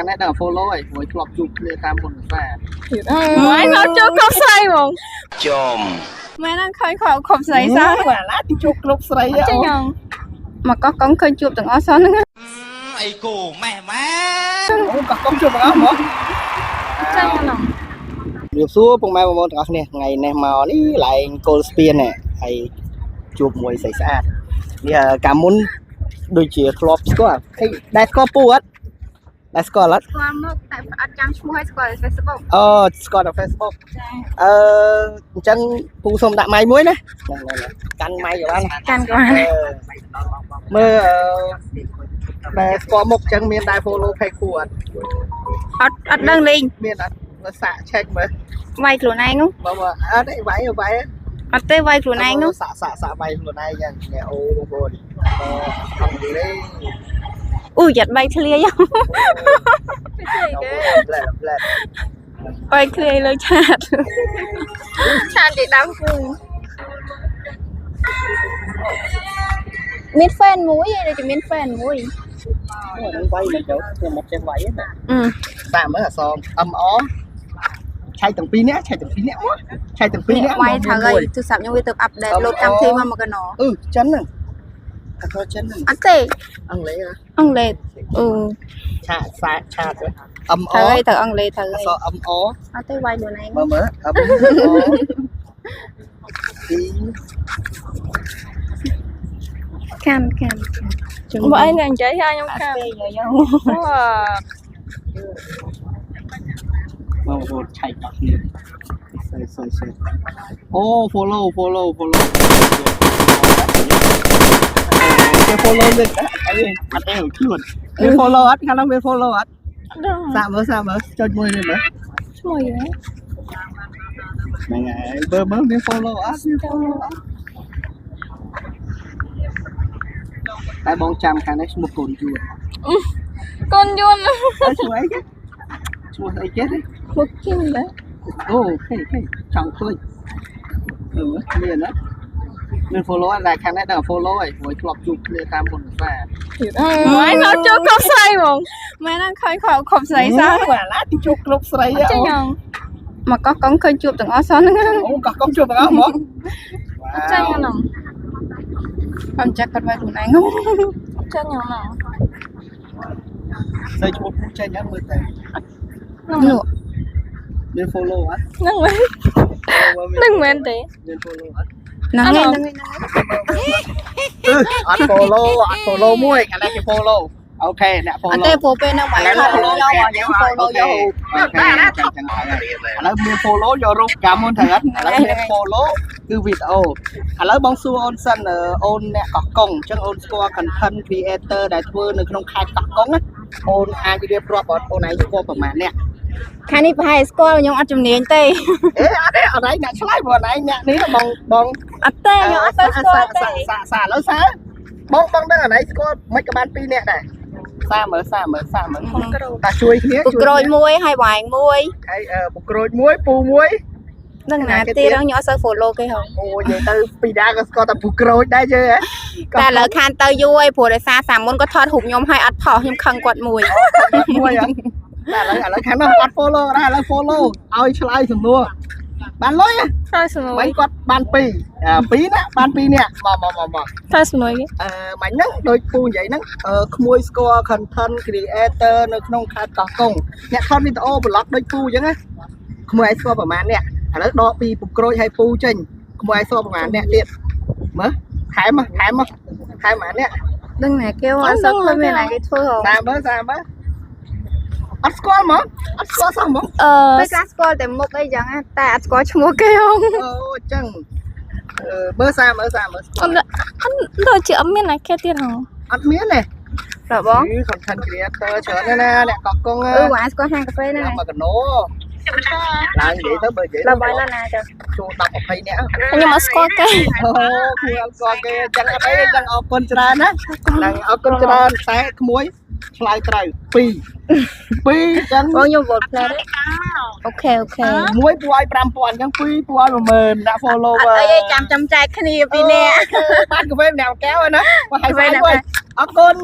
ខាងនេះដល់ follow ហើយមួយធ្លាប់ជួបគ្នាតាមមុនផ្សារ Mới nó chưa có say mà. ចំ Mẹ nó khơi khổ khổ say sao? បាទឡាទីជួបគ្រប់ស្រី Chứ nhông. Mà có con khơi chụp từng ó son nữa. អីគូម៉ែម៉ែ អូក៏កុំជួបបងអស់ហ្មង Chứ nhông. ជំរាបសួរពុកម៉ែបងប្អូនទាំងអស់គ្នាថ្ងៃនេះមកនេះឡើងគោលស្ពានហើយជួបមួយស្រីស្អាតនេះកាលមុនដូចជាធ្លាប់ស្គាល់ហើយដែរស្គាល់ពូអត់ដែរស្គាល់អត់ Qua mốc tại ở trang mua hay qua Facebook. អូស្គាល់ដល់ Facebook អញ្ចឹងពូសុំដាក់ម៉ៃមួយណាកាន់ម៉ៃក៏បាន Can của anh. មើលដែរស្គាល់មុខអញ្ចឹងមានដែរ follow page គូអត់ Ở đơn liền. មានអត់មើលសាក check មើល Vayខ្លួនឯងនោះ បើអត់ទេវាយ អត់ទេវាយខ្លួនឯងនោះ សាកវាយខ្លួនឯងយ៉ាងនេះអូបងប្អូនអត់លេង អូយ៉ាត់បាយឃ្លាយ ប្លែក បាយឃ្លាយលើឆាតឆាតទីដើមគឺមាន fan មួយហើយតែមាន fan មួយ នឹងវាយទៅខ្ញុំមកចេះវាយណា តាមមើលអសងអមអឆៃទាំងពីរនាក់មកឆៃទាំងពីរនាក់ វាយត្រូវហើយទូរស័ព្ទខ្ញុំវាទៅអាប់ដេតលោតកម្មវិធីមកកណោ ចិនហ្នឹងអត់ចិនហ្នឹង អត់ទេ អង់គ្លេស អង់គ្លេស ឆាឆាទៅអមអ ត្រូវហើយទៅអង់គ្លេសត្រូវ អ ហើយ សអមអ អត់ទេវាយខ្លួនឯង មើលអមអពី កាន់បើឯងនិយាយឲ្យខ្ញុំកាន់មកហូតឆៃបាក់នេះសើអូ follow គេ follow លេខអីអត់ទេខ្លួនមាន follow អត់ខាងនោះមាន follow អត់សាកមើលចុចមួយនេះមើល ឈ្មោះយេ ហ្នឹងហើយមើលមាន follow អត់តែបងចាំខាងនេះឈ្មោះកូនយួន កូនយួន ឈ្មោះអីគេឈ្មោះអីគេ មកគិនដែរ អូខេចង់ឃើញមានណាមាន follow តែខាងនេះដល់ follow ហើយមួយធ្លាប់ជួបគ្នាតាមមុនផ្សារ Mới nó chưa có say mà. Mẹ nó khơi khổ say sao? បាទឡាទីជួបគ្រប់ស្រី Chứ nhông. Mà có con khơi chụp từng ó son nữa. អូក៏កុំជួបបងអស់ហ្មង Chứ nhông. Không chắc con vaiខ្លួនឯង Chứ nhông. ស្រីឈ្មោះពូចេញអត់មើលទៅ Nụ. មាន follow អត់ Nâng men thế. មាន follow អត់ Nâng nghe. អត់ follow មួយអានេះគេ follow អូខេអ្នក follow អត់ទេព្រោះពេលនៅបាយថតយកមកយើង follow យក ឥឡូវមាន follow យករូបកម្មមុនទៅអត់ឥឡូវមាន follow គឺវីដេអូឥឡូវបងសួរអូនសិនអូនអ្នកកោះកុងអញ្ចឹងអូនស្គាល់ content creator ដែលធ្វើនៅក្នុងខេត្តកោះកុងណាអូនអាចរៀបរាប់អូនឯងស្គាល់ប្រហែលអ្នក ខាងនេះប្រហែលស្គាល់ខ្ញុំអត់ជំនាញទេ អត់ទេអត់ឯងអ្នកឆ្លើយព្រោះឯងអ្នកនេះបង អត់ទេខ្ញុំអត់ទៅស្គាល់ទេ សាឥឡូវសាបងដឹងអានេះស្គាល់មិនក៏បាន2នាក់ដែរសាមើលតាជួយគ្នា ពុកក្រូចមួយហើយវ៉ែងមួយ ហើយពុកក្រូចមួយពូមួយ នឹងណាទៀតខ្ញុំអត់សូវ follow គេហង អូនិយាយទៅពីដាក៏ស្គាល់តែពុកក្រូចដែរជើ តែឥឡូវខានទៅយូរហើយព្រោះដោយសារសាមុនគាត់ថតរូបខ្ញុំហើយអត់ផុសខ្ញុំខឹងគាត់មួយ មួយអត់តែឥឡូវខាងនោះអត់ follow ដែរឥឡូវ follow ឲ្យឆ្លើយសំណួរបានលុយ ហើយសំណួរ មិនគាត់បាន2ណាបាន2នាក់មក ហើយសំណួរគេ មិញហ្នឹងដូចពូនិយាយហ្នឹងក្មួយស្គាល់ content creator នៅក្នុងខេត្តកោះកុងអ្នកថតវីដេអូ vlog ដូចពូអញ្ចឹងណាក្មួយឯងស្គាល់ប្រហែលអ្នកឥឡូវដកពីពុកក្រូចឲ្យពូចេញក្មួយឯងស្គាល់ប្រហែលអ្នកទៀតមើលថែមប្រហែលអ្នក ដឹងណាគេអត់សូវឃើញមានណាគេធ្វើហង តាមមើលអត់ស្គាល់ហ្មងអត់ស្គាល់សោះហ្មង ពេលខ្លះស្គាល់តែមុខអីចឹងតែអត់ស្គាល់ឈ្មោះគេហង អូអញ្ចឹងមើលសាមើល អត់ដូចជាអត់មានណាគេទៀតហង អត់មានទេ តើបង content creator ច្រើនណាស់អ្នកកោះកុង វ៉ាស្គាល់ហាងកាហ្វេណា មកកណូឡើងនិយាយទៅបើនិយាយ ដល់បាយណាចា ចូល10 20នាក់ ខ្ញុំអត់ស្គាល់គេ អូគឺអត់ស្គាល់គេអញ្ចឹងអត់អីអញ្ចឹងអរគុណច្រើនណាហ្នឹងអរគុណច្រើនតែក្មួយឆ្លើយត្រូវ2អញ្ចឹង បងខ្ញុំ vote play ទេអូខេ មួយពូឲ្យ 5000 អញ្ចឹង2ពូឲ្យ 10000 អ្នក follower អីចាំចែកគ្នាពីនេះ បានកាហ្វេម្នាក់កែវណាបើឲ្យ អរគុណ